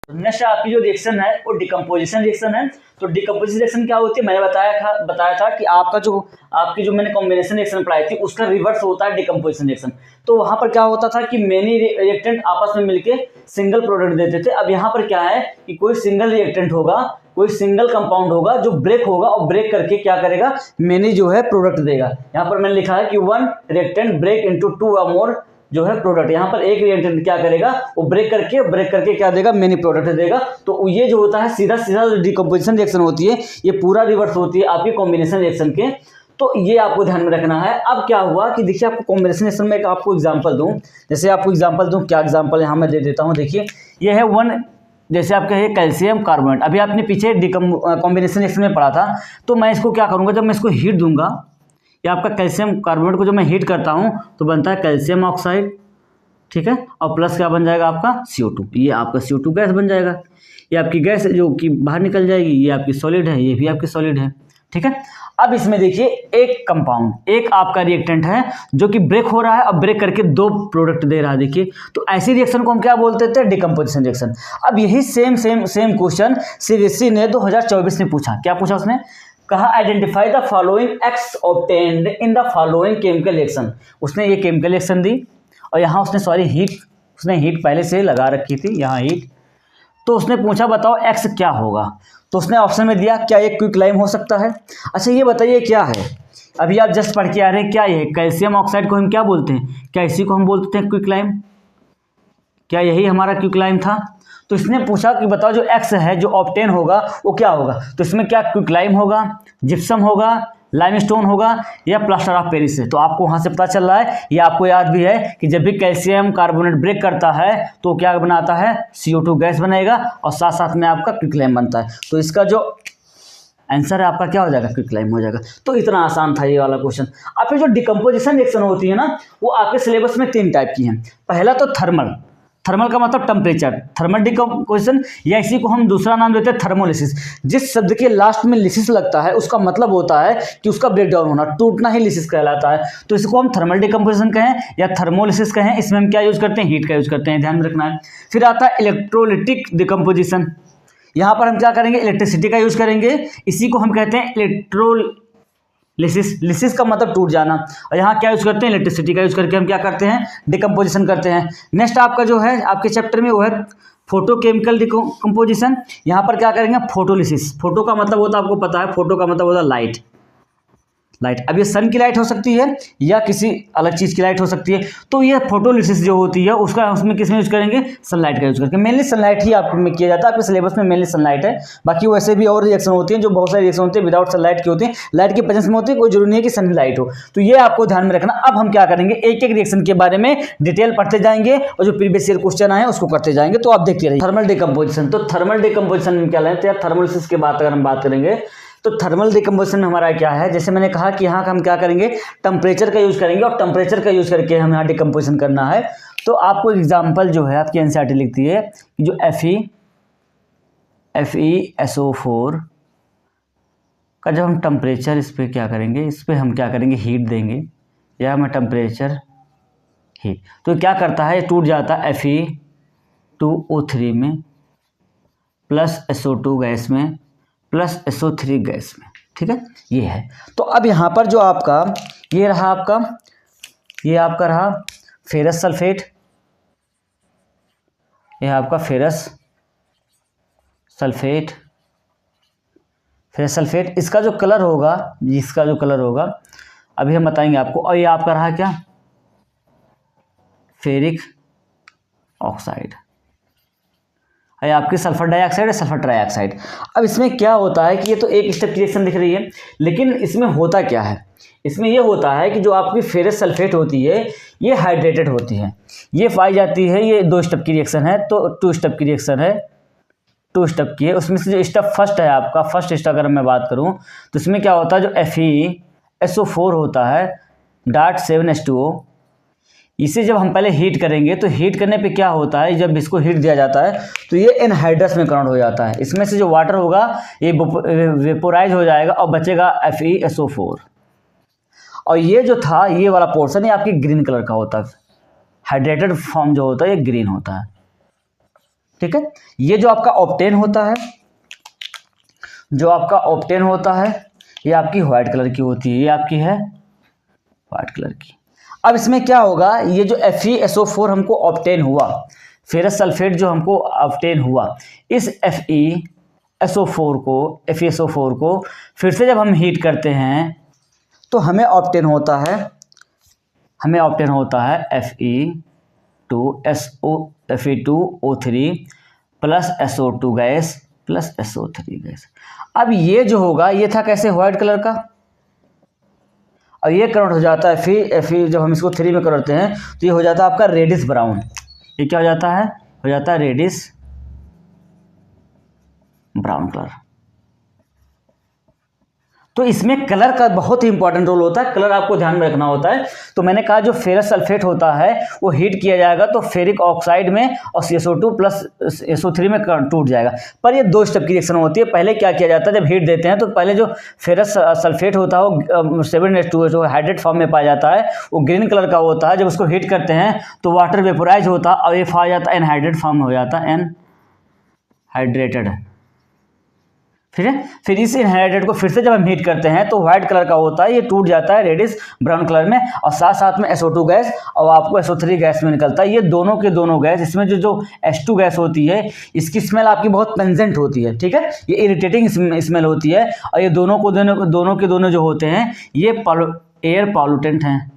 Next आपकी जो reaction है वो डिकम्पोजिशन रिएक्शन है। तो डिकम्पोजिशन रिएक्शन क्या होती है, मैंने बताया था कि आपकी जो मैंने कॉम्बिनेशन रिएक्शन पढ़ाई थी उसका रिवर्स होता है डिकम्पोजिशन रिएक्शन। तो वहां पर क्या होता था कि मेनी रिएक्टेंट आपस में मिलके सिंगल प्रोडक्ट देते थे। अब यहाँ पर क्या है कि कोई सिंगल रिएक्टेंट होगा, कोई सिंगल कंपाउंड होगा जो ब्रेक होगा और ब्रेक करके क्या करेगा, मेनी जो है प्रोडक्ट देगा। यहाँ पर मैंने लिखा है कि one reactant break into two or more जो है प्रोडक्ट। यहाँ पर एक रिएक्टेंट क्या करेगा, वो ब्रेक करके क्या देगा, मेनी प्रोडक्ट देगा। तो ये जो होता है सीधा डिकम्पोजिशन रिएक्शन होती है, ये पूरा रिवर्स होती है आपकी कॉम्बिनेशन रिएक्शन के। तो ये आपको ध्यान में रखना है। अब क्या हुआ कि देखिए आपको कॉम्बिनेशन रिएक्शन में आपको एग्जांपल दूं, जैसे आपको एग्जांपल दूं, क्या एग्जांपल यहाँ मैं दे देता हूँ। देखिए ये है वन, जैसे आपका है कैल्शियम कार्बोनेट। अभी आपने पीछे कॉम्बिनेशन रिएक्शन में पढ़ा था। तो मैं इसको क्या करूँगा, जब मैं इसको हीट दूंगा, या आपका कैल्शियम कार्बोनेट को जब मैं हीट करता हूँ तो बनता है कैल्शियम ऑक्साइड, ठीक है, और प्लस क्या बन जाएगा आपका CO2, ये आपका CO2 गैस बन जाएगा। ये आपकी गैस जो कि बाहर निकल जाएगी, ये आपकी सॉलिड है, ये भी आपकी सॉलिड है, ठीक है। अब इसमें देखिए एक कंपाउंड, एक आपका रिएक्टेंट है जो कि ब्रेक हो रहा है, अब ब्रेक करके दो प्रोडक्ट दे रहा है। देखिए तो ऐसी रिएक्शन को हम क्या बोलते थे, डिकम्पोजिशन रिएक्शन। अब यही सेम क्वेश्चन CBSE ने 2024 में पूछा। क्या पूछा उसने, कहा identify the following x obtained in the following chemical reaction. उसने ये केमिकल रिएक्शन दी और यहाँ उसने हीट पहले से लगा रखी थी, यहाँ हीट। तो उसने पूछा बताओ एक्स क्या होगा, तो उसने ऑप्शन में दिया क्या ये क्विकलाइम हो सकता है। अच्छा ये बताइए क्या है, अभी आप जस्ट पढ़ के आ रहे हैं, क्या ये कैल्शियम ऑक्साइड को हम क्या बोलते हैं, क्या इसी को हम बोलते हैं क्विकलाइम, क्या यही हमारा क्विकलाइम था। तो इसने पूछा कि बताओ जो एक्स है जो ऑब्टेन होगा वो क्या होगा। तो इसमें क्या क्विकलाइम होगा, जिप्सम होगा, लाइमस्टोन होगा या प्लास्टर ऑफ पेरिस है। तो आपको वहां से पता चल रहा है, ये आपको याद भी है कि जब भी कैल्शियम कार्बोनेट ब्रेक करता है तो क्या बनाता है, CO2 गैस बनेगा और साथ साथ में आपका क्विकलाइम बनता है। तो इसका जो आंसर है आपका क्या हो जाएगा, क्विकलाइम हो जाएगा। तो इतना आसान था ये वाला क्वेश्चन। अब फिर जो डिकम्पोजिशन रिएक्शन होती है ना, वो आपके सिलेबस में 3 टाइप की हैं। पहला तो थर्मल का मतलब टेम्परेचर, थर्मल डिकम्पोजिशन, या इसी को हम दूसरा नाम देते हैं थर्मोलिसिस। जिस शब्द के लास्ट में लिसिस लगता है उसका मतलब होता है कि उसका ब्रेकडाउन होना, टूटना ही लिसिस कहलाता है। तो इसको हम थर्मल डिकम्पोजिशन कहें या थर्मोलिसिस कहें, इसमें हम क्या यूज करते हैं, हीट का यूज करते हैं, ध्यान में रखना है। फिर आता है इलेक्ट्रोलिटिक डिकम्पोजिशन, यहाँ पर हम क्या करेंगे, इलेक्ट्रिसिटी का यूज करेंगे, इसी को हम कहते हैं लिसिस का मतलब टूट जाना। और यहाँ क्या यूज करते हैं, इलेक्ट्रिसिटी का यूज करके हम क्या करते हैं, डिकम्पोजिशन करते हैं। नेक्स्ट आपका जो है आपके चैप्टर में वो है फोटोकेमिकल डिकम्पोजिशन। यहाँ पर क्या करेंगे, फोटोलिसिस। फोटो का मतलब होता है, आपको पता है फोटो का मतलब होता है लाइट। अब ये सन की लाइट हो सकती है या किसी अलग चीज़ की लाइट हो सकती है। तो ये फोटोलिसिस जो होती है उसमें किस में यूज करेंगे, सनलाइट का यूज करके। मेनली सनलाइट ही आप में किया जाता है, आपके सिलेबस में मेनली सनलाइट है। बाकी वैसे भी और रिएक्शन होती है, जो बहुत सारी रिएक्शन होती है विदाउट सनलाइट की होती है, लाइट की प्रेजेंस में होती है, कोई जरूरी नहीं है कि सनलाइट हो। तो ये आपको ध्यान में रखना। अब हम क्या करेंगे, एक एक रिएक्शन के बारे में डिटेल पढ़ते जाएंगे और जो प्रीवियस ईयर क्वेश्चन आए उसको करते जाएंगे। तो आप देखते रहिए। थर्मल डिकम्पोजिशन, तो थर्मल डिकम्पोजिशन में क्या लेते हैं, थर्मोलिसिस के बात अगर हम बात करेंगे तो थर्मल डिकम्पोजिशन में हमारा क्या है, जैसे मैंने कहा कि यहाँ हम क्या करेंगे, टेम्परेचर का यूज करेंगे और टेम्परेचर का यूज करके हम यहाँ डिकम्पोजिशन करना है। तो आपको एग्जांपल जो है आपकी एनसीईआरटी लिखती है कि जो FeSO4 का जब हम टेम्परेचर इस पर क्या करेंगे, इस पर हम क्या करेंगे, हीट देंगे, या मैं टेम्परेचर हीट, तो क्या करता है, टूट जाता है Fe2O3 में प्लस SO2 गैस में प्लस SO3 गैस में, ठीक है, ये है। तो अब यहाँ पर जो आपका ये रहा ये आपका रहा फेरस सल्फेट, यह आपका फेरस सल्फेट, इसका जो कलर होगा अभी हम बताएंगे आपको। और ये आपका रहा क्या, फेरिक ऑक्साइड, है आपकी सल्फर डाइऑक्साइड है, सल्फर ट्राइऑक्साइड। अब इसमें क्या होता है कि ये तो एक स्टेप की रिएक्शन दिख रही है, लेकिन इसमें होता क्या है, इसमें ये होता है कि जो आपकी फेरस सल्फेट होती है ये हाइड्रेटेड होती है, ये पाई जाती है, ये 2 स्टेप की रिएक्शन है, तो 2 स्टेप की रिएक्शन है, 2 स्टेप की है। उसमें से जो स्टेप फर्स्ट है आपका, फर्स्ट स्टेप अगर मैं बात करूँ तो इसमें क्या होता है, जो FeSO4 होता है .7H2O, इसे जब हम पहले हीट करेंगे तो हीट करने पे क्या होता है, जब इसको हीट दिया जाता है तो ये एनहाइड्रस में कन्वर्ट हो जाता है। इसमें से जो वाटर होगा ये वेपोराइज हो जाएगा और बचेगा FeSO4। और ये जो था ये वाला पोर्शन है आपकी ग्रीन कलर का होता है, हाइड्रेटेड फॉर्म जो होता है ये ग्रीन होता है, ठीक है। ये जो आपका ऑप्टेन होता है, जो आपका ऑप्टेन होता है, ये आपकी व्हाइट कलर की होती है, ये आपकी है व्हाइट कलर की। अब इसमें क्या होगा, ये जो FeSO4 हमको ऑप्टेन हुआ, फेरस सल्फेट जो हमको ऑप्टेन हुआ, इस FeSO4 को फिर से जब हम हीट करते हैं तो हमें ऑप्टेन होता है Fe2O3 plus SO2 gas plus SO3 gas. अब ये जो होगा, ये था कैसे, व्हाइट कलर का, और ये कन्वर्ट हो जाता है Fe जब हम इसको 3 में करते हैं तो ये हो जाता है आपका रेडिश ब्राउन। ये क्या हो जाता है रेडिश ब्राउन कलर। तो इसमें कलर का बहुत ही इंपॉर्टेंट रोल होता है, कलर आपको ध्यान में रखना होता है। तो मैंने कहा जो फेरस सल्फेट होता है वो हीट किया जाएगा तो फेरिक ऑक्साइड में और CSO2 प्लस SO3 में टूट जाएगा। पर ये 2 स्टेप की रिएक्शन होती है। पहले क्या किया जाता है, जब हीट देते हैं तो पहले जो फेरस सल्फेट होता है वो 7H2 जो हाइड्रेट फॉर्म में पाया जाता है, वो ग्रीन कलर का होता है। जब उसको हीट करते हैं तो वाटर वेपोराइज होता है और ये आ जाता है एनहाइड्रेट फॉर्म में हो जाता है, एनहाइड्रेटेड। फिर इस इनहाइड्रेट को फिर से जब हम हीट करते हैं तो व्हाइट कलर का होता है, ये टूट जाता है रेडिश ब्राउन कलर में, और साथ साथ में SO2 गैस और आपको SO3 गैस में निकलता है। ये दोनों के दोनों गैस, इसमें जो H2 गैस होती है इसकी स्मेल आपकी बहुत पेंजेंट होती है, ठीक है, ये इरिटेटिंग स्मेल होती है। और ये दोनों के दोनों जो होते हैं ये एयर पॉल्यूटेंट हैं।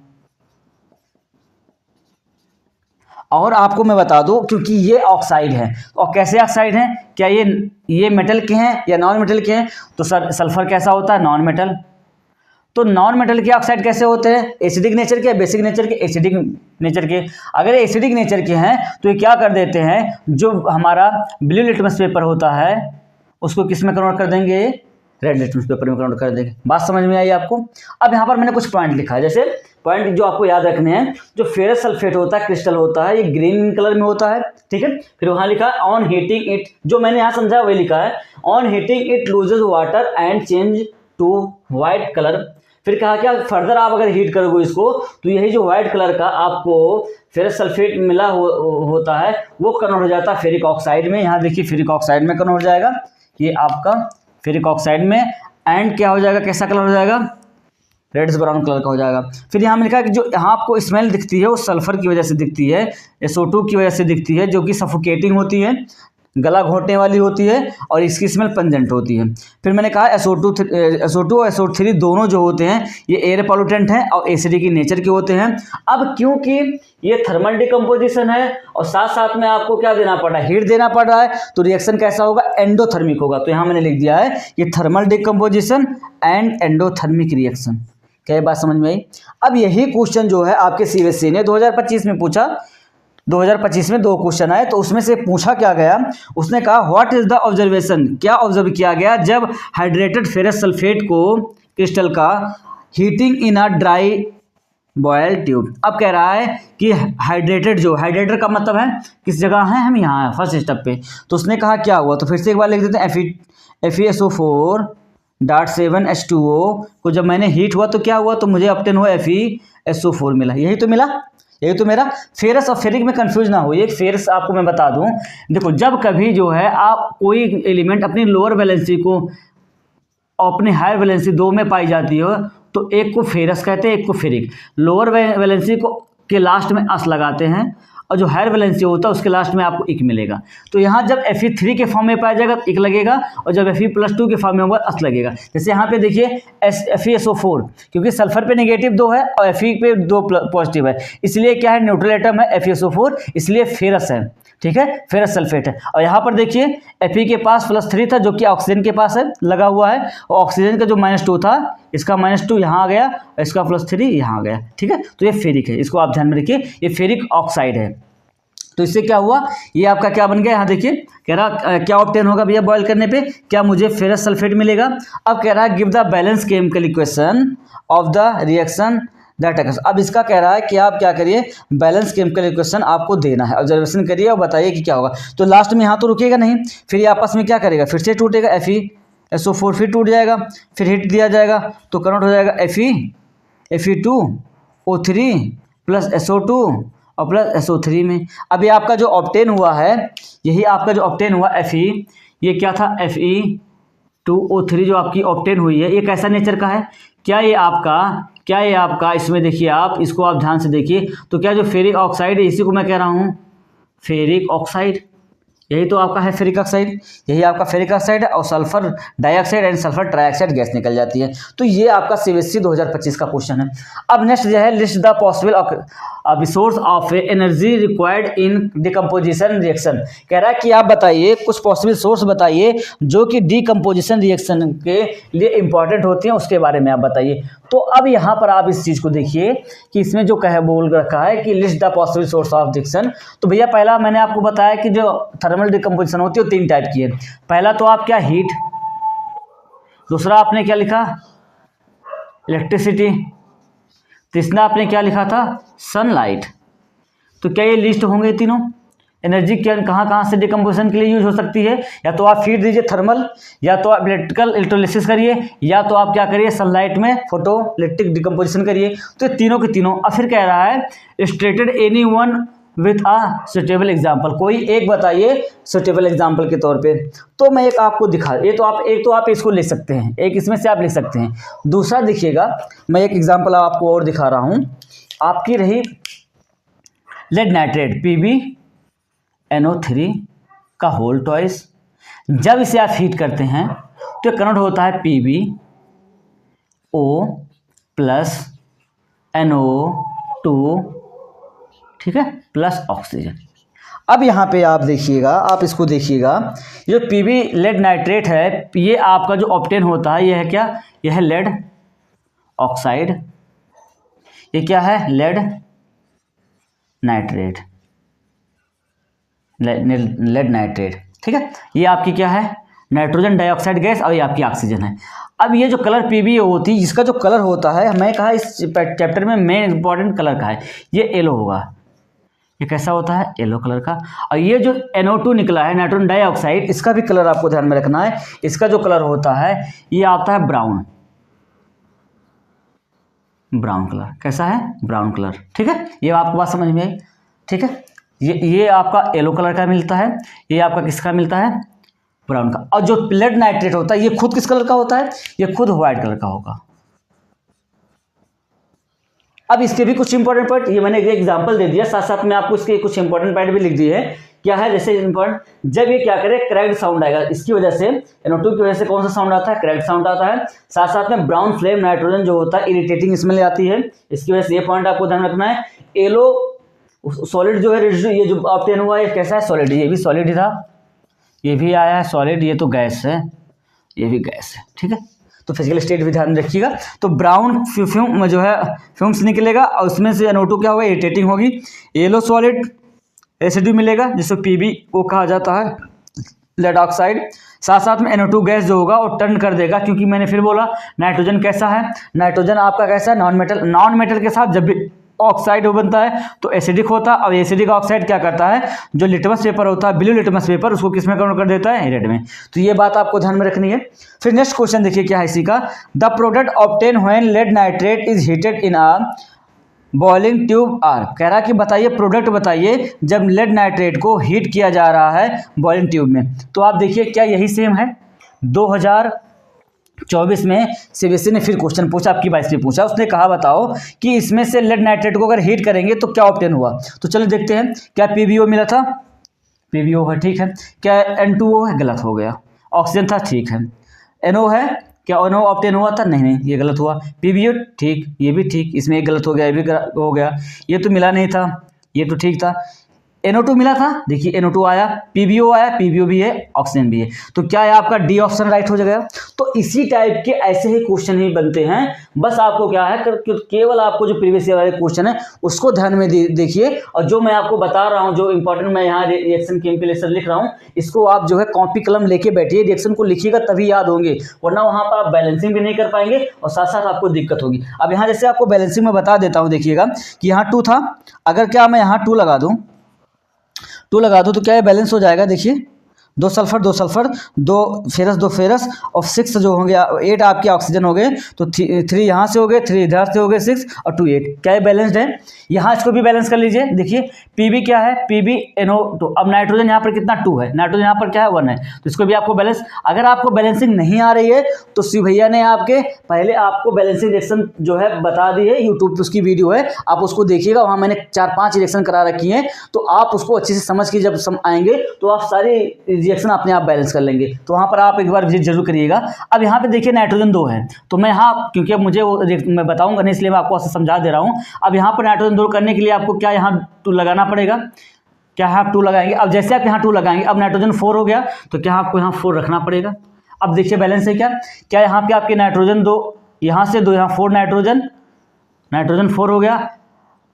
और आपको मैं बता दूं, क्योंकि ये ऑक्साइड है, और कैसे ऑक्साइड हैं, क्या ये मेटल के हैं या नॉन मेटल के हैं, तो सल्फर कैसा होता है, नॉन मेटल। तो नॉन मेटल के ऑक्साइड कैसे होते हैं, एसिडिक नेचर के, बेसिक नेचर के, एसिडिक नेचर के। अगर एसिडिक नेचर के हैं तो ये क्या कर देते हैं, जो हमारा ब्लू लिटमस पेपर होता है उसको किस में कन्वर्ट कर देंगे, रेड लिटमस पेपर में कन्वर्ट कर देंगे। बात समझ में आई आपको। अब यहाँ पर मैंने कुछ पॉइंट लिखा है, जैसे पॉइंट जो आपको याद रखने हैं, जो फेरस सल्फेट होता है, क्रिस्टल होता है, ये ग्रीन कलर में होता है, ठीक है। फिर वहाँ लिखा है ऑन हीटिंग इट, जो मैंने यहाँ समझा वही लिखा है, on heating it loses water and change to white colour. फिर कहा क्या, फर्दर आप अगर हीट करोगे इसको तो यही जो व्हाइट कलर का आपको फेरस सल्फेट मिला होता है वो कन्वर्ट हो जाता है फेरिक ऑक्साइड में। यहाँ देखिए फेरिक ऑक्साइड में कन्वर्ट हो जाएगा, ये आपका फेरिक ऑक्साइड में, एंड क्या हो जाएगा, कैसा कलर हो जाएगा, रेडिश ब्राउन कलर का हो जाएगा। फिर यहाँ में लिखा है कि जो यहाँ आपको स्मेल दिखती है वो सल्फर की वजह से दिखती है, SO2 की वजह से दिखती है, जो कि सफोकेटिंग होती है, गला घोंटने वाली होती है, और इसकी स्मेल पंजेंट होती है। फिर मैंने कहा SO2 और SO3 दोनों जो होते हैं ये एयर पॉल्यूटेंट हैं और एसिडिक नेचर के होते हैं। अब क्योंकि ये थर्मल डिकम्पोजिशन है और साथ साथ में आपको क्या देना पड़ रहा है, हीट देना पड़ रहा है, तो रिएक्शन कैसा होगा, एंडोथर्मिक होगा। तो यहाँ मैंने लिख दिया है ये thermal decomposition and endothermic reaction. क्या ये बात समझ में आई। अब यही क्वेश्चन जो है आपके CBSE ने 2025 में पूछा, 2025 में 2 क्वेश्चन आए, तो उसमें से पूछा क्या गया, उसने कहा व्हाट इज द ऑब्जर्वेशन, क्या ऑब्जर्व किया गया जब हाइड्रेटेड फेरस सल्फेट को क्रिस्टल का heating in a dry boil tube. अब कह रहा है कि हाइड्रेटेड, जो हाइड्रेटर का मतलब है किस जगह है, हम यहाँ हैं फर्स्ट स्टेप पे। तो उसने कहा क्या हुआ, तो फिर से एक बार लिख देते हैं, FeSO4.7H2O को जब मैंने हीट हुआ तो क्या हुआ, तो मुझे ऑब्टेन हुआ FeSO4 मिला। यही तो मिला, यही तो मेरा फेरस और फेरिक में कंफ्यूज ना हो। ये फेरस आपको मैं बता दूं, देखो जब कभी जो है आप कोई एलिमेंट अपनी लोअर वैलेंसी को अपनी हायर वैलेंसी 2 में पाई जाती हो तो एक को फेरस कहते हैं, एक को फेरिक। लोअर वैलेंसी को के लास्ट में अस लगाते हैं और जो हायर वैलेंसी होता है उसके लास्ट में आपको इक मिलेगा। तो यहाँ जब Fe3 के फॉर्म में पाया जाएगा तो इक लगेगा, और जब Fe+2 के फॉर्म में होगा अस लगेगा। जैसे यहाँ पे देखिए FeSO4, क्योंकि सल्फर पे नेगेटिव 2 है और Fe पे 2 पॉजिटिव है, इसलिए क्या है, न्यूट्रल एटम है FeSO4, इसलिए फेरस है, ठीक है, फेरस सल्फेट है। और यहाँ पर देखिए Fe के पास +3 था जो कि ऑक्सीजन के पास है लगा हुआ है, और ऑक्सीजन का जो -2 था इसका -2 यहाँ आ गया और इसका +3 यहाँ आ गया, ठीक है। तो ये फेरिक है, इसको आप ध्यान में रखिए, ये फेरिक ऑक्साइड है। तो इससे क्या हुआ, ये आपका क्या बन गया, यहाँ देखिए कह रहा क्या ऑब्टेन होगा भैया बॉयल करने पे, क्या मुझे फेरस सल्फेट मिलेगा। अब कह रहा है give the balance chemical equation of the reaction that occurs. अब इसका कह रहा है कि आप क्या करिए, बैलेंस केमिकल इक्वेशन आपको देना है, ऑब्जर्वेशन करिए और बताइए कि क्या होगा। तो लास्ट में यहाँ तो रुकेगा नहीं, फिर ये आपस में क्या करेगा, फिर से टूटेगा, FeSO4 फिर टूट जाएगा, फिर हिट दिया जाएगा तो कन्वर्ट हो जाएगा Fe2O3 प्लस SO2 और प्लस SO3 में। अब ये आपका जो ऑब्टेन हुआ है, यही आपका जो ऑब्टेन हुआ Fe, ये क्या था Fe2O3 जो आपकी ऑब्टेन हुई है, ये कैसा नेचर का है? क्या ये आपका इसमें देखिए, आप इसको आप ध्यान से देखिए, तो क्या जो फेरिक ऑक्साइड है, इसी को मैं कह रहा हूँ फेरिक ऑक्साइड, यही तो आपका है फेरिक ऑक्साइड, यही आपका फेरिक ऑक्साइड है, और sulphur dioxide and sulphur trioxide gas निकल जाती है। तो ये आपका CBSE 2025 का क्वेश्चन है। अब नेक्स्ट जो है, list the possible resource of energy required in decomposition reaction. कह रहा है कि आप बताइए कुछ पॉसिबल सोर्स बताइए जो कि डिकम्पोजिशन रिएक्शन के लिए इंपॉर्टेंट होती हैं, उसके बारे में आप बताइए। तो अब यहाँ पर आप इस चीज़ को देखिए कि इसमें जो बोल रखा है कि list the possible source of reaction. तो भैया पहला मैंने आपको बताया कि जो थर्मल डिकम्पोजिशन होती है वो 3 टाइप की है। पहला तो आप क्या, हीट, दूसरा आपने क्या लिखा, इलेक्ट्रिसिटी, तीसरा आपने क्या लिखा था, सनलाइट। तो क्या ये लिस्ट होंगे तीनों? एनर्जी क्या कहाँ से डिकम्पोजिशन के लिए यूज हो सकती है? या तो आप फीड दीजिए थर्मल, या तो आप इलेक्ट्रिकल इलेक्ट्रोलिसिस करिए, या तो आप क्या करिए, सनलाइट में फोटो इलेक्ट्रिक डिकम्पोजिशन करिए। तो ये तीनों के तीनों। अब फिर कह रहा है stated any one with a suitable example, कोई एक बताइए सुटेबल एग्जाम्पल के तौर पे। तो मैं एक आपको दिखा, एक तो आप इसको लिख सकते हैं, एक इसमें से आप लिख सकते हैं। दूसरा देखिएगा, मैं एक एग्जाम्पल आपको और दिखा रहा हूँ, आपकी रही लेड नाइट्रेट PbNO3 का होल टॉइस। जब इसे आप हीट करते हैं तो ये कन्वर्ट होता है PbO प्लस NO2, ठीक है, प्लस ऑक्सीजन। अब यहाँ पे आप देखिएगा, आप इसको देखिएगा, जो Pb लेड नाइट्रेट है, ये आपका जो ऑब्टेन होता है, ये है क्या, यह है लेड ऑक्साइड, ये क्या है, लेड नाइट्रेट, लेड नाइट्रेट, ठीक है। ये आपकी क्या है, नाइट्रोजन डाइऑक्साइड गैस, और ये आपकी ऑक्सीजन है। अब ये जो कलर PbO होती है, इसका जो कलर होता है, मैं कहा इस चैप्टर में मेन इंपॉर्टेंट कलर का है, ये येलो होगा। ये कैसा होता है, येलो कलर का। और ये जो NO2 निकला है, नाइट्रोजन डाइऑक्साइड, इसका भी कलर आपको ध्यान में रखना है। इसका जो कलर होता है, ये आता है ब्राउन कलर। कैसा है, ब्राउन कलर, ठीक है। ये आपको बात समझ में आई, ठीक है। ये आपका येलो कलर का मिलता है, ये आपका किसका मिलता है, ब्राउन का। और जो लेड नाइट्रेट होता है, ये खुद किस कलर का होता है, ये खुद व्हाइट कलर का होगा। अब इसके भी कुछ इंपॉर्टेंट पॉइंट, ये मैंने एक एग्जांपल दे दिया, साथ साथ में आपको इसके कुछ इंपॉर्टेंट पॉइंट भी लिख दिए हैं। क्या है, जैसे इंपॉर्टेंट, जब ये क्या करे, क्रैक्ड साउंड आएगा, इसकी वजह से NO2 की वजह से कौन सा साउंड आता है, क्रैक्ड साउंड आता है। साथ साथ में ब्राउन फ्लेम नाइट्रोजन जो होता है, इरिटेटिंग स्मेल आती है, इसकी वजह से ये पॉइंट आपको ध्यान रखना है। येलो सॉलिड जो है, ये जो ऑब्टेन हुआ है, कैसा है, सॉलिड, ये भी सॉलिड ही था, ये भी आया है सॉलिड, ये तो गैस है, ये भी गैस है, ठीक है। तो फिजिकल स्टेट भी ध्यान रखिएगा। तो ब्राउन फ्यूम जो है, फ्यूम्स निकलेगा, और उसमें से NO2 क्या होगा, इरिटेटिंग होगी। येलो सॉलिड रेसिड्यू मिलेगा, जिसको PbO कहा जाता है, लेड ऑक्साइड। साथ साथ में NO2 गैस जो होगा वो टर्न कर देगा, क्योंकि मैंने फिर बोला नाइट्रोजन कैसा है, नाइट्रोजन आपका कैसा है, नॉन मेटल के साथ जब भी ऑक्साइड बनता है तो एसिडिक होता है। और एसिडिक ऑक्साइड क्या करता है, जो लिटमस पेपर होता है, ब्लू लिटमस पेपर, उसको किस में कन्वर्ट कर देता है, रेड में। तो ये बात आपको ध्यान में रखनी है। फिर नेक्स्ट क्वेश्चन देखिए क्या है इसी का, the product obtain when lead nitrate is heated in a boiling tube are. कह रहा है कि बताइए, प्रोडक्ट बताइए जब लेड नाइट्रेट को हीट किया जा रहा है बॉइलिंग ट्यूब में। तो आप देखिए क्या यही सेम है, 2024 में CBSE ने फिर क्वेश्चन पूछा, आपकी 22 में पूछा, उसने कहा बताओ कि इसमें से लेड नाइट्रेट को अगर हीट करेंगे तो क्या ऑब्टेन हुआ। तो चलो देखते हैं, क्या PbO मिला था, PbO है, ठीक है। क्या N2O है, गलत हो गया। ऑक्सीजन था, ठीक है। NO है, क्या NO ऑब्टेन हुआ था, नहीं, ये गलत हुआ। PbO ठीक, ये भी ठीक, इसमें एक गलत हो गया, ये भी हो गया। ये तो मिला नहीं था, ये तो ठीक था। NO2 मिला था, देखिए NO2 आया, PbO आया, PbO भी है, ऑक्सीजन भी है। तो क्या है आपका डी ऑप्शन राइट हो जाएगा। तो इसी टाइप के ऐसे ही क्वेश्चन ही बनते हैं। बस आपको क्या है, केवल आपको जो प्रीवियस ईयर वाले क्वेश्चन है उसको ध्यान में देखिए, और जो मैं आपको बता रहा हूँ, जो इंपॉर्टेंट मैं यहाँ रिएक्शन केमिकल लिख रहा हूँ, इसको आप जो है कॉपी कलम लेके बैठिए, रिएक्शन को लिखिएगा तभी याद होंगे, वरना वहाँ पर आप बैलेंसिंग भी नहीं कर पाएंगे और साथ साथ आपको दिक्कत होगी। अब यहाँ जैसे आपको बैलेंसिंग में बता देता हूँ, देखिएगा कि यहाँ 2 था, अगर क्या मैं यहाँ 2 लगा दूँ तो क्या ये बैलेंस हो जाएगा, देखिए दो सल्फर, दो फेरस और 6 जो होंगे 8 आपके ऑक्सीजन हो गए, तो 3 यहाँ से हो गए, 3 इधर से हो गए, 6 और 2 8। क्या है बैलेंस्ड है। यहाँ इसको भी बैलेंस कर लीजिए। देखिए Pb क्या है, PbNO2। अब नाइट्रोजन यहाँ पर कितना 2 है, नाइट्रोजन यहाँ पर क्या है 1 है, तो इसको भी आपको बैलेंस। अगर आपको बैलेंसिंग नहीं आ रही है तो शिव भैया ने आपके पहले आपको बैलेंसिंग रिएक्शन जो है बता दी है, यूट्यूब पर उसकी वीडियो है, आप उसको देखिएगा। वहाँ मैंने 4-5 रिएक्शन करा रखी है, तो आप उसको अच्छे से समझ के जब आएंगे तो आप सारी रिएक्शन अपने आप बैलेंस कर लेंगे। तो वहाँ पर आप एक बार विजिट जरूर करिएगा। अब यहाँ पे देखिए नाइट्रोजन 2 है, तो मैं यहाँ क्योंकि अब मुझे वो मैं बताऊंगा नहीं, इसलिए मैं आपको समझा दे रहा हूँ। अब यहाँ पर नाइट्रोजन 2 करने के लिए आपको क्या यहाँ 2 लगाना पड़ेगा, क्या आप 2 लगाएंगे। अब जैसे आप यहाँ 2 लगाएंगे, अब नाइट्रोजन 4 हो गया, तो क्या आपको यहाँ 4 रखना पड़ेगा। अब देखिए बैलेंस है क्या यहाँ पे आपके नाइट्रोजन 2 यहाँ से 2 यहाँ 4 नाइट्रोजन 4 हो गया।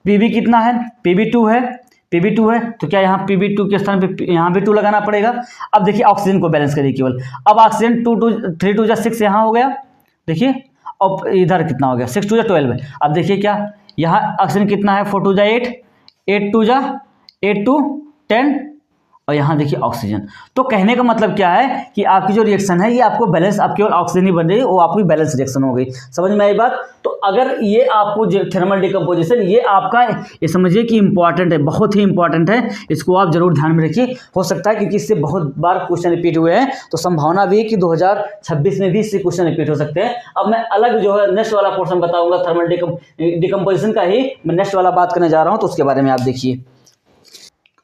Pb कितना है, Pb2 है, तो क्या यहाँ Pb2 के स्थान पे यहाँ भी 2 लगाना पड़ेगा। अब देखिए ऑक्सीजन को बैलेंस करिए केवल। अब ऑक्सीजन 3 2 6 यहाँ हो गया, देखिए। अब इधर कितना हो गया, 6 2 12 है। अब देखिए क्या यहाँ ऑक्सीजन कितना है, 4 2 8, 8 2 10, और यहाँ देखिए ऑक्सीजन। तो कहने का मतलब क्या है कि आपकी जो रिएक्शन है ये आपको बैलेंस, आप केवल ऑक्सीजन ही बन रही है, वो आपकी बैलेंस रिएक्शन हो गई। समझ में आई बात। तो अगर ये आपको थर्मल डिकम्पोजिशन ये आपका ये समझिए कि इंपॉर्टेंट है, बहुत ही इंपॉर्टेंट है, इसको आप जरूर ध्यान में रखिए। हो सकता है क्योंकि इससे बहुत बार क्वेश्चन रिपीट हुए हैं, तो संभावना भी है कि 2026 में भी इससे क्वेश्चन रिपीट हो सकते हैं। अब मैं अलग जो है नेक्स्ट वाला पोर्शन बताऊंगा थर्मल डिकम्पोजिशन का ही मैं नेक्स्ट वाला बात करने जा रहा हूँ, तो उसके बारे में आप देखिए।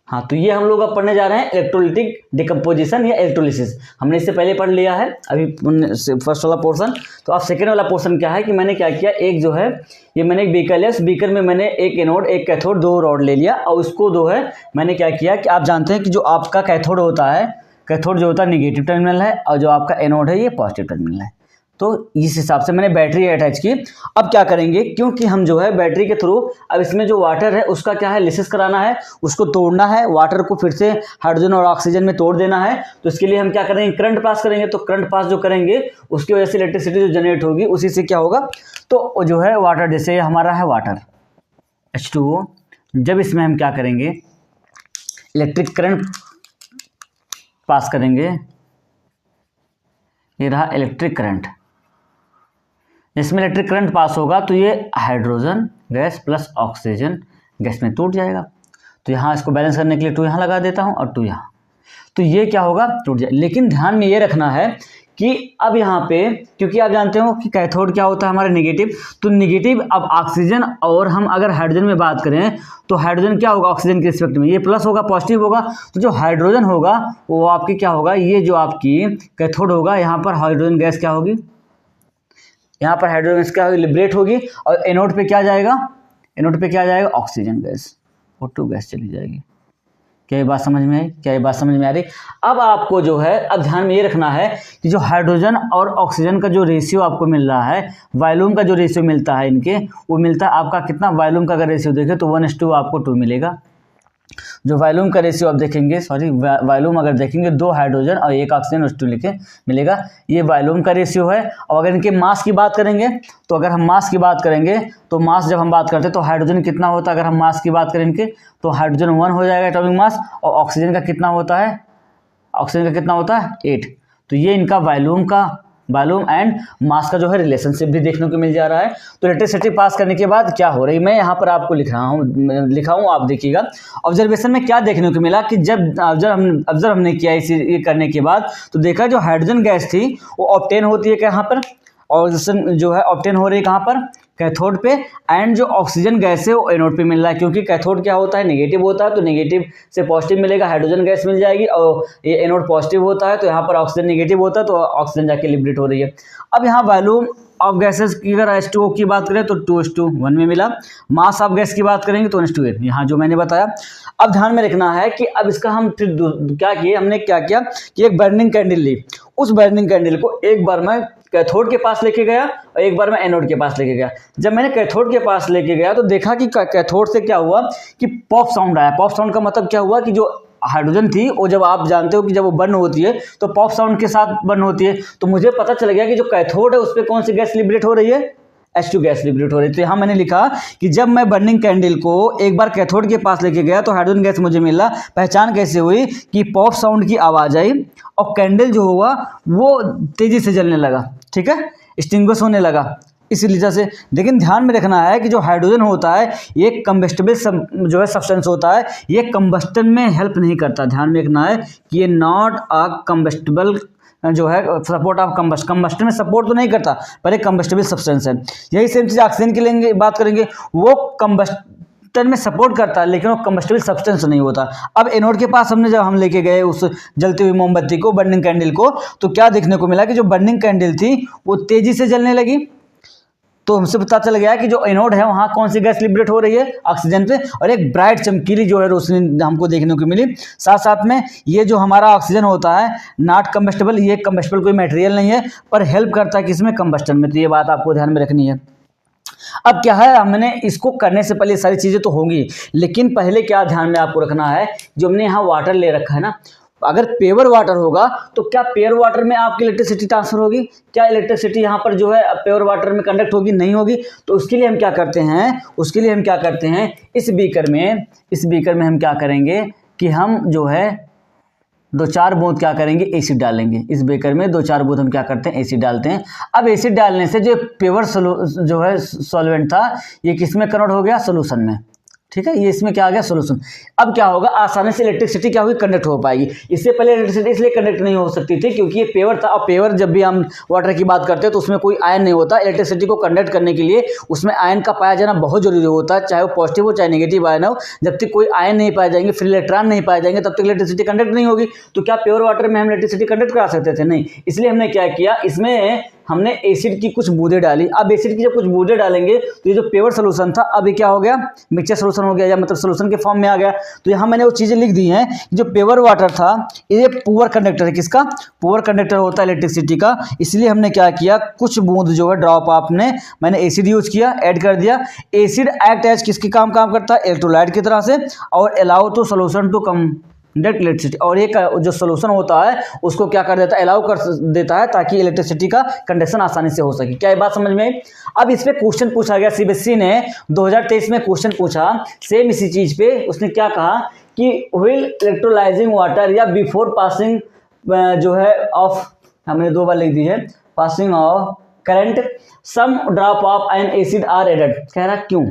हाँ, तो ये हम लोग अब पढ़ने जा रहे हैं इलेक्ट्रोलिटिक डिकम्पोजिशन या इलेक्ट्रोलिसिस। हमने इससे पहले पढ़ लिया है अभी फर्स्ट वाला पोर्शन। तो अब सेकेंड वाला पोर्शन क्या है कि मैंने क्या किया, एक जो है ये मैंने एक बीकर लिया, उस बीकर में मैंने एक एनोड एक कैथोड 2 रॉड ले लिया, और उसको जो है मैंने क्या किया कि आप जानते हैं कि जो आपका कैथोड होता है, कैथोड जो होता है निगेटिव टर्मिनल है, और जो आपका एनोड है ये पॉजिटिव टर्मिनल है। तो इस हिसाब से मैंने बैटरी अटैच की। अब क्या करेंगे, क्योंकि हम जो है बैटरी के थ्रू अब इसमें जो वाटर है उसका क्या है लिसिस कराना है, उसको तोड़ना है, वाटर को फिर से हाइड्रोजन और ऑक्सीजन में तोड़ देना है। तो इसके लिए हम क्या करेंगे, करंट पास करेंगे। तो करंट पास जो करेंगे उसकी वजह से इलेक्ट्रिसिटी जो जनरेट होगी उसी से क्या होगा, तो जो है वाटर, जैसे हमारा है वाटर H2O, जब इसमें हम क्या करेंगे इलेक्ट्रिक करंट पास करेंगे, ये रहा इलेक्ट्रिक करंट, इसमें इलेक्ट्रिक करंट पास होगा तो ये hydrogen gas plus oxygen gas में टूट जाएगा। तो यहाँ इसको बैलेंस करने के लिए 2 यहाँ लगा देता हूँ और 2 यहाँ, तो ये क्या होगा टूट जाए। लेकिन ध्यान में ये रखना है कि अब यहाँ पे क्योंकि आप जानते हो कि कैथोड क्या होता है हमारा निगेटिव, तो निगेटिव अब ऑक्सीजन, और हम अगर हाइड्रोजन में बात करें तो हाइड्रोजन क्या होगा ऑक्सीजन के रिस्पेक्ट में, ये प्लस होगा पॉजिटिव होगा। तो जो हाइड्रोजन होगा वो आपकी क्या होगा, ये जो आपकी कैथोड होगा यहाँ पर हाइड्रोजन गैस क्या होगी, यहाँ पर हाइड्रोजन गैस क्या होगी लिबरेट होगी, और एनोड पे क्या जाएगा, एनोड पे क्या जाएगा ऑक्सीजन गैस, O2 गैस चली जाएगी। क्या ये बात समझ में आई, क्या ये बात समझ में आ रही। अब आपको जो है अब ध्यान में ये रखना है कि जो हाइड्रोजन और ऑक्सीजन का जो रेशियो आपको मिल रहा है, वॉल्यूम का जो रेशियो मिलता है इनके, वो मिलता है आपका कितना, वॉल्यूम का अगर रेशियो देखें तो 1:2 आपको 2 मिलेगा। जो वॉल्यूम का रेशियो आप देखेंगे, वॉल्यूम अगर देखेंगे 2 हाइड्रोजन और 1 ऑक्सीजन 2 लिखे मिलेगा, ये वॉल्यूम का रेशियो है। और अगर इनके मास की बात करेंगे तो अगर हम मास की बात करेंगे तो मास जब हम बात करते हैं तो हाइड्रोजन कितना होता है, अगर हम मास की बात करें इनके तो हाइड्रोजन 1 हो जाएगा एटॉमिक मास, और ऑक्सीजन का कितना होता है, ऑक्सीजन का कितना होता है 8। तो ये इनका वॉल्यूम एंड मास का जो है रिलेशनशिप भी देखने को मिल जा रहा है। तो इलेक्ट्रिसिटी पास करने के बाद क्या हो रही, मैं यहाँ पर आपको लिखा हूँ आप देखिएगा। ऑब्जर्वेशन में क्या देखने को मिला कि जब ऑब्जर्व हमने किया ये करने के बाद, तो देखा जो हाइड्रोजन गैस थी वो ऑब्टेन होती है कहाँ पर, ऑक्सीजन जो है ऑब्टेन हो रही है कहाँ पर, कैथोड पे, एंड जो ऑक्सीजन गैस है वो एनोड पे मिल रहा है। क्योंकि कैथोड क्या होता है निगेटिव होता है, तो निगेटिव से पॉजिटिव मिलेगा, हाइड्रोजन गैस मिल जाएगी, और ये एनोड पॉजिटिव होता है तो यहाँ पर ऑक्सीजन निगेटिव होता है, तो ऑक्सीजन जाके लिबरेट हो रही है। अब यहाँ वॉल्यूम ऑफ गैसेस की अगर H2O की बात करें तो 2:1 में मिला, मास ऑफ गैस की बात करेंगे तो 1:8, यहाँ जो मैंने बताया। अब ध्यान में रखना है कि अब इसका हम फिर क्या किए, हमने क्या किया कि एक बर्निंग कैंडल ली, उस बर्निंग कैंडल को एक बार मैं कैथोड के पास लेके गया और एक बार मैं एनोड के पास लेके गया। जब मैंने कैथोड के पास लेके गया तो देखा कि कैथोड से क्या हुआ कि पॉप साउंड आया। पॉप साउंड का मतलब क्या हुआ कि जो हाइड्रोजन थी वो, जब आप जानते हो कि जब वो बर्न होती है तो पॉप साउंड के साथ बर्न होती है, तो मुझे पता चल गया कि जो कैथोड है उस पर कौन सी गैस लिबरेट हो रही है, H2 गैस लिबरेट हो रही है। तो यहाँ मैंने लिखा कि जब मैं बर्निंग कैंडल को एक बार कैथोड के पास लेके गया तो हाइड्रोजन गैस मुझे मिला। पहचान कैसे हुई कि पॉप साउंड की आवाज़ आई और कैंडल जो हुआ वो तेज़ी से जलने लगा, ठीक है, एक्सटिंग्विश होने लगा इसी वजह से। लेकिन ध्यान में रखना है कि जो हाइड्रोजन होता है ये कंबस्टेबल जो है सब्सटेंस होता है, ये कंबस्टन में हेल्प नहीं करता। ध्यान में रखना है कि ये नॉट अ कंबस्टेबल जो है सपोर्ट ऑफ कंबस्टन में सपोर्ट तो नहीं करता, पर एक कंबस्टेबल सब्सटेंस है। यही सेम चीज़ ऑक्सीजन की लेंगे बात करेंगे, वो कंबस्टन में सपोर्ट करता है लेकिन वो कंबस्टेबल सब्सटेंस नहीं होता। अब एनोड के पास हमने जब हम लेके गए उस जलती हुई मोमबत्ती को, बर्निंग कैंडल को, तो क्या देखने को मिला कि जो बर्निंग कैंडल थी वो तेजी से जलने लगी। तो हमसे पता चल गया कि जो एनोड है वहाँ कौन सी गैस लिबरेट हो रही है, ऑक्सीजन पे, और एक ब्राइट चमकीली जो है रोशनी हमको देखने को मिली। साथ साथ में ये जो हमारा ऑक्सीजन होता है नॉट कंबस्टेबल, ये कंबस्टेबल कोई मटेरियल नहीं है पर हेल्प करता है किसमें, कंबस्टन में। तो ये बात आपको ध्यान में रखनी है। अब क्या है, हमने इसको करने से पहले सारी चीज़ें तो होंगी, लेकिन पहले क्या ध्यान में आपको रखना है, जो हमने यहाँ वाटर ले रखा है ना, अगर प्योर वाटर होगा तो क्या प्योर वाटर में आपकी इलेक्ट्रिसिटी ट्रांसफर होगी? क्या इलेक्ट्रिसिटी यहाँ पर जो है प्योर वाटर में कंडक्ट होगी? नहीं होगी। तो उसके लिए हम क्या करते हैं, इस बीकर में हम क्या करेंगे कि हम जो है 2-4 बूंद क्या करेंगे, एसिड डालेंगे। इस बेकर में 2-4 बूंद हम क्या करते हैं, एसिड डालते हैं। अब एसिड डालने से जो प्योर जो है सॉल्वेंट था ये किस में कन्वर्ट हो गया, सोल्यूशन में, ठीक है, ये इसमें क्या आ गया, सोल्यूशन। अब क्या होगा, आसानी से इलेक्ट्रिसिटी क्या होगी, कंडक्ट हो पाएगी। इससे पहले इलेक्ट्रिसिटी इसलिए कंडक्ट नहीं हो सकती थी क्योंकि ये पेवर था। और पेवर जब भी हम वाटर की बात करते हैं तो उसमें कोई आयन नहीं होता। इलेक्ट्रिसिटी को कंडक्ट करने के लिए उसमें आयन का पाया जाना बहुत जरूरी होता है, चाहे वो पॉजिटिव हो चाहे नेगेटिव आयन हो। जब तक कोई आयन नहीं पाए जाएंगे, फ्री इलेक्ट्रॉन नहीं पाए जाएंगे, तब तक इलेक्ट्रिसिटी कंडक्ट नहीं होगी। तो क्या प्योर वाटर में हम इलेक्ट्रिसिटी कंडक्ट करा सकते थे? नहीं। इसलिए हमने क्या किया, इसमें हमने एसिड की कुछ बूंदें डाली। अब एसिड की जब कुछ बूंदें डालेंगे तो ये जो प्योर सोल्यूशन था अब ये क्या हो गया, मिक्सचर सोल्यूशन हो गया, या मतलब सोल्यूशन के फॉर्म में आ गया। तो यहाँ मैंने वो चीज़ें लिख दी हैं। जो प्योर वाटर था ये पुअर कंडक्टर है, किसका, पुअर कंडक्टर होता है इलेक्ट्रिसिटी का। इसलिए हमने क्या किया, कुछ बूंद जो है ड्रॉप आपने मैंने एसिड यूज किया, ऐड कर दिया। एसिड एक्ट एज किसके काम करता है, इलेक्ट्रोलाइट की तरह से, और allow to solution to conduct electricity. और एक जो सोल्यूशन होता है उसको क्या कर देता है, अलाउ कर देता है ताकि इलेक्ट्रिसिटी का कंडक्शन आसानी से हो सके। क्या ये बात समझ में आई? अब इस पे क्वेश्चन पूछा गया, सीबीएसई ने 2023 में क्वेश्चन पूछा सेम इसी चीज पे। उसने क्या कहा कि व्हिल इलेक्ट्रोलाइजिंग वाटर या बिफोर पासिंग जो है ऑफ, हमने 2 बार लिख दी है, passing of current some drop of an acid are added. कह रहा क्यों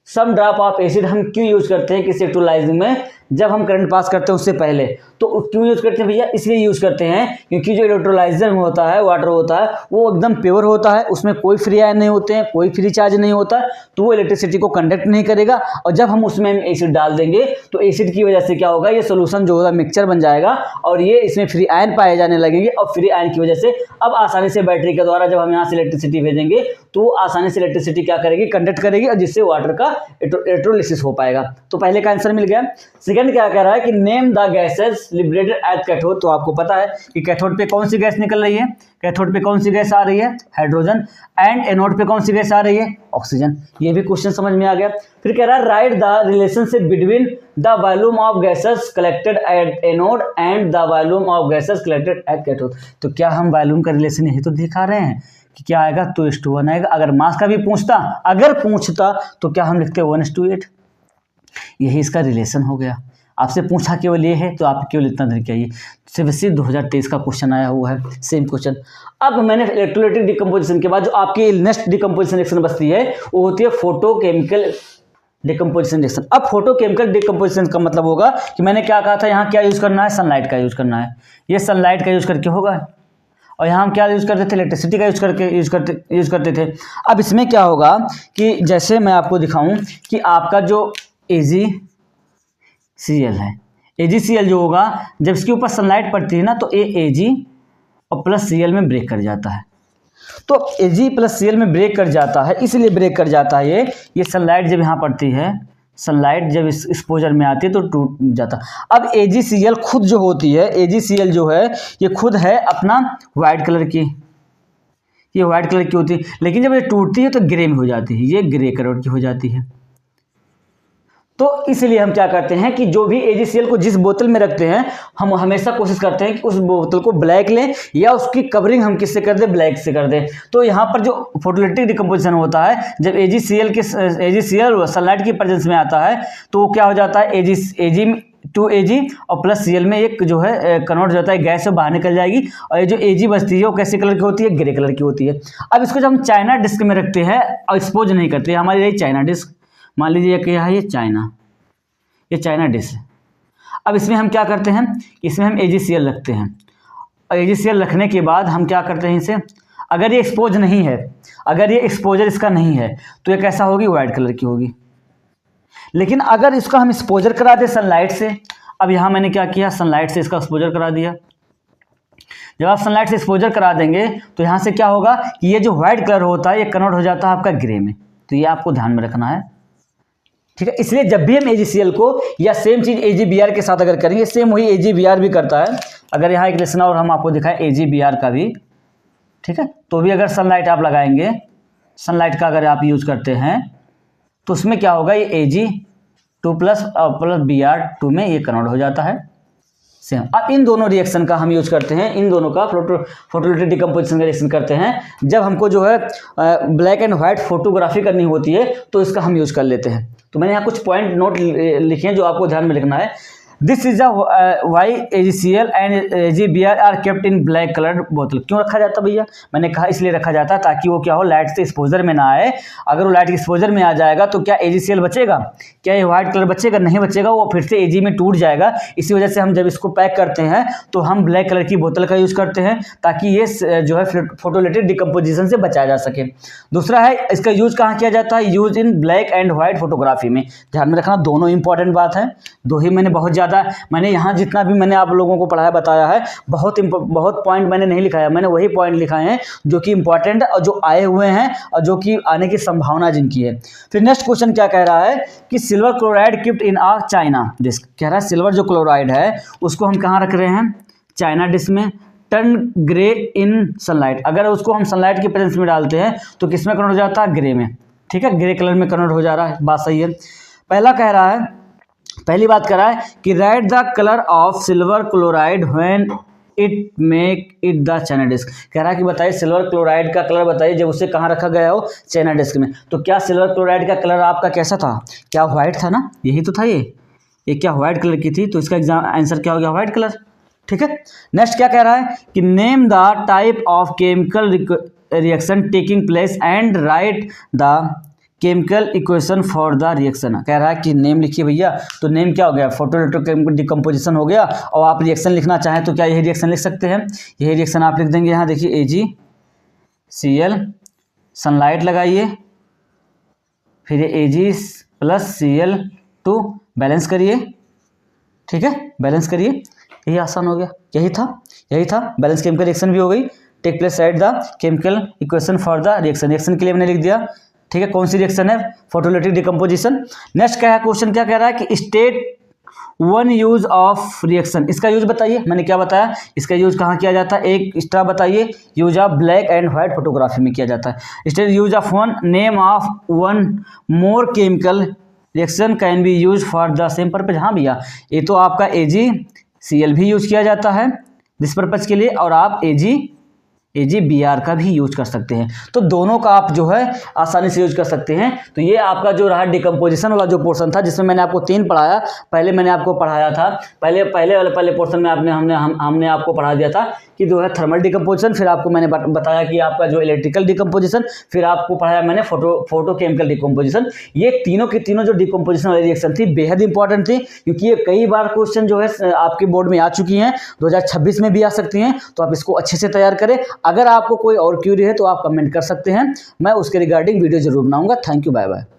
सम ड्रॉप ऑफ एसिड हम क्यों यूज करते हैं किसी इलेक्ट्रोलाइजिंग में, जब हम करंट पास करते हैं उससे पहले। तो क्यों यूज करते हैं भैया, इसलिए यूज करते हैं क्योंकि जो इलेक्ट्रोलाइजर होता है, वाटर होता है, वो एकदम प्योर होता है, उसमें कोई फ्री आयन नहीं होते हैं, कोई फ्री चार्ज नहीं होता, तो वो इलेक्ट्रिसिटी को कंडक्ट नहीं करेगा। और जब हम उसमें एसिड डाल देंगे तो एसिड की वजह से क्या होगा, ये सोल्यूशन जो होगा मिक्सचर बन जाएगा और ये इसमें फ्री आयन पाए जाने लगेंगे। और फ्री आयन की वजह से अब आसानी से बैटरी के द्वारा जब हम यहाँ से इलेक्ट्रिसिटी भेजेंगे तो आसानी से इलेक्ट्रिसिटी क्या करेगी, कंडक्ट करेगी, और जिससे वाटर का इलेक्ट्रोलिसिस हो पाएगा। तो पहले का आंसर मिल गया। सेकंड क्या कह रहा है कि name the gases liberated at cathode. तो आपको पता है कि कैथोड पे कौन सी गैस निकल रही है, कैथोड पे कौन सी गैस आ रही है, हाइड्रोजन, एंड एनोड पे कौन सी गैस आ रही है, ऑक्सीजन। ये भी क्वेश्चन समझ में आ गया। फिर कह रहा है right the relationship between the volume of gases collected at anode and the volume of gases collected at cathode. तो क्या हम वॉल्यूम का रिलेशन यही तो दिखा रहे हैं कि क्या आएगा, 2:1 आएगा। अगर मास का भी पूछता तो क्या हम लिखते 1:8। यही इसका रिलेशन हो गया। आपसे पूछा केवल ये है तो आप केवल इतना तरीका ये सीबीएसई 2023 का क्वेश्चन आया हुआ है, सेम क्वेश्चन। अब मैंने इलेक्ट्रोलाइटिक डिकम्पोजिशन के बाद जो आपकी नेक्स्ट डिकम्पोजिशन रिएक्शन बचती है वो होती है फोटोकेमिकल डिकम्पोजिशन रिएक्शन। अब फोटोकेमिकल डिकम्पोजिशन का मतलब होगा कि मैंने क्या कहा था, यहाँ क्या यूज करना है, सनलाइट का यूज करना है। ये सनलाइट का यूज करके होगा। और यहाँ हम क्या यूज करते थे, इलेक्ट्रिसिटी का यूज करते थे। अब इसमें क्या होगा कि जैसे मैं आपको दिखाऊं कि आपका जो AgCl है, AgCl जो होगा जब इसके ऊपर सनलाइट पड़ती है ना तो Ag और प्लस Cl में ब्रेक कर जाता है। तो Ag प्लस Cl में ब्रेक कर जाता है, इसलिए ब्रेक कर जाता है ये सनलाइट जब यहाँ पड़ती है, सनलाइट जब इस एक्सपोजर में आती है तो टूट जाता। अब AgCl खुद जो होती है, AgCl जो है ये खुद है अपना वाइट कलर की, ये वाइट कलर की होती है, लेकिन जब ये टूटती है तो ग्रे में हो जाती है, ये ग्रे कलर की हो जाती है। तो इसलिए हम क्या करते हैं कि जो भी AgCl को जिस बोतल में रखते हैं हम हमेशा कोशिश करते हैं कि उस बोतल को ब्लैक लें या उसकी कवरिंग हम किससे कर दें, ब्लैक से कर दें। तो यहाँ पर जो फोटोलिटिक डिकम्पोजिशन होता है, जब AgCl सनलाइट की प्रेजेंस में आता है तो वो क्या हो जाता है, Ag और प्लस Cl में एक जो है कन्वर्ट हो जाता है, गैस से बाहर निकल जाएगी और ये जो Ag बचती है वो कैसे कलर की होती है, ग्रे कलर की होती है। अब इसको जब हम चाइना डिस्क में रखते हैं और एक्सपोज नहीं करते, हमारी यही चाइना डिस्क, मान लीजिए कि ये चाइना डिश है। अब इसमें हम क्या करते हैं, इसमें हम AgCl रखते हैं और AgCl रखने के बाद हम क्या करते हैं इसे, अगर ये एक्सपोज नहीं है, अगर ये एक्सपोजर इसका नहीं है तो ये कैसा होगी, वाइट कलर की होगी। लेकिन अगर इसका हम एक्सपोजर करा दें सनलाइट से, अब यहाँ मैंने क्या किया, सनलाइट से इसका एक्सपोजर करा दिया। जब आप सनलाइट से एक्सपोजर करा देंगे तो यहाँ से क्या होगा कि ये जो व्हाइट कलर होता है ये कन्वर्ट हो जाता है आपका ग्रे में। तो ये आपको ध्यान में रखना है, ठीक है। इसलिए जब भी हम AgCl को या सेम चीज़ AgBr के साथ अगर करेंगे, सेम वही AgBr भी करता है। अगर यहाँ एक लेसन और हम आपको दिखाएं AgBr का भी, ठीक है, तो भी अगर सनलाइट आप लगाएंगे, सनलाइट का अगर आप यूज करते हैं तो उसमें क्या होगा, ये Ag2 प्लस Br2 में ये कन्वर्ट हो जाता है सेम। अब इन दोनों रिएक्शन का हम यूज करते हैं, इन दोनों का फोटोलिटिक डिकम्पोजिशन का रिएक्शन करते हैं जब हमको जो है ब्लैक एंड व्हाइट फोटोग्राफी करनी होती है तो इसका हम यूज कर लेते हैं। तो मैंने यहाँ कुछ पॉइंट नोट लिखे हैं जो आपको ध्यान में लिखना है। This is why AgCl and AgBr are kept in black colour बोतल। क्यों रखा जाता भैया, मैंने कहा इसलिए रखा जाता है ताकि वो क्या हो, लाइट से एक्सपोजर में ना आए। अगर वो लाइट के एक्सपोजर में आ जाएगा तो क्या AgCl बचेगा, क्या ये व्हाइट कलर बचेगा, नहीं बचेगा, वो फिर से Ag में टूट जाएगा। इसी वजह से हम जब इसको पैक करते हैं तो हम ब्लैक कलर की बोतल का यूज़ करते हैं ताकि ये जो है फोटोलिटिक डिकम्पोजिशन से बचाया जा सके। दूसरा है इसका यूज कहाँ किया जाता है, use in black and white photography में। ध्यान में रखना, दोनों इंपॉर्टेंट बात है, दो ही मैंने बहुत ज़्यादा, मैंने यहाँ जितना भी मैंने आप लोगों को पढ़ाया बताया है, बहुत पॉइंट मैंने नहीं लिखा है, मैंने वही पॉइंट लिखाए हैं जो कि इंपॉर्टेंट और जो आए हुए हैं और जो कि आने की संभावना जिनकी है। फिर नेक्स्ट क्वेश्चन क्या कह रहा है कि silver chloride keeped in a China disc. कह रहा है सिल्वर जो क्लोराइड है उसको हम कहाँ रख रहे हैं, चाइना डिस्क में। टर्न ग्रे इन सनलाइट, अगर उसको हम सनलाइट की प्रेजेंस में डालते हैं तो किस में कन्वर्ट हो जाता है, ग्रे में, ठीक है, ग्रे कलर में कन्वर्ट हो जा रहा है। बात सही है। पहली बात कह रहा है कि write the colour of silver chloride when it make it the china disc. कह रहा है कि बताइए सिल्वर क्लोराइड का कलर बताइए जब उसे कहाँ रखा गया हो, चाइना डिस्क में। तो क्या सिल्वर क्लोराइड का कलर आपका कैसा था, क्या व्हाइट था ना, यही तो था, ये क्या व्हाइट कलर की थी, तो इसका आंसर क्या हो गया, व्हाइट कलर, ठीक है। नेक्स्ट क्या कह रहा है कि name the type of chemical reaction taking place and right the chemical equation for the reaction. कह रहा है कि नेम लिखिए भैया, तो नेम क्या हो गया, फोटोलिटिक डिकम्पोजिशन हो गया। और आप रिएक्शन लिखना चाहें तो क्या यही रिएक्शन लिख सकते हैं, यही रिएक्शन आप लिख देंगे। यहाँ देखिए AgCl, सनलाइट लगाइए, फिर Ag प्लस Cl2 बैलेंस करिए, ठीक है, बैलेंस करिए, यही आसान हो गया, यही था बैलेंस केमिकल रिएक्शन भी हो गई। Take place write the chemical equation for the reaction के लिए मैंने लिख दिया, ठीक है। कौन सी रिएक्शन है, फोटोलिटिक डिकम्पोजिशन। नेक्स्ट क्या है, क्वेश्चन क्या कह रहा है कि state one use of reaction. इसका यूज बताइए, मैंने क्या बताया, इसका यूज कहाँ किया जाता है, एक एक्स्ट्रा बताइए, use of black and white photography में किया जाता है। State use of one, name of one more chemical reaction can be use for the same purpose. हाँ भैया, ये तो आपका AgCl भी यूज किया जाता है दिस पर्पज के लिए, और आप AgBr का भी यूज कर सकते हैं। तो दोनों का आप जो है आसानी से यूज कर सकते हैं। तो ये आपका जो रहा डिकम्पोजिशन वाला जो पोर्शन था, जिसमें मैंने आपको 3 पढ़ाया। पहले मैंने आपको पढ़ाया था, पहले पोर्शन में हमने आपको पढ़ा दिया था कि जो है थर्मल डिकम्पोजिशन, फिर आपको मैंने बताया कि आपका जो इलेक्ट्रिकल डिकम्पोजिशन, फिर आपको पढ़ाया मैंने फोटोकेमिकल डिकम्पोजिशन। ये तीनों की तीनों जो डिकम्पोजिशन वाली रिएक्शन थी बेहद इंपॉर्टेंट थी, क्योंकि ये कई बार क्वेश्चन जो है आपके बोर्ड में आ चुकी हैं, 2026 में भी आ सकती हैं। तो आप इसको अच्छे से तैयार करें। अगर आपको कोई और क्यूरी है तो आप कमेंट कर सकते हैं, मैं उसके रिगार्डिंग वीडियो जरूर बनाऊंगा। Thank you, bye bye.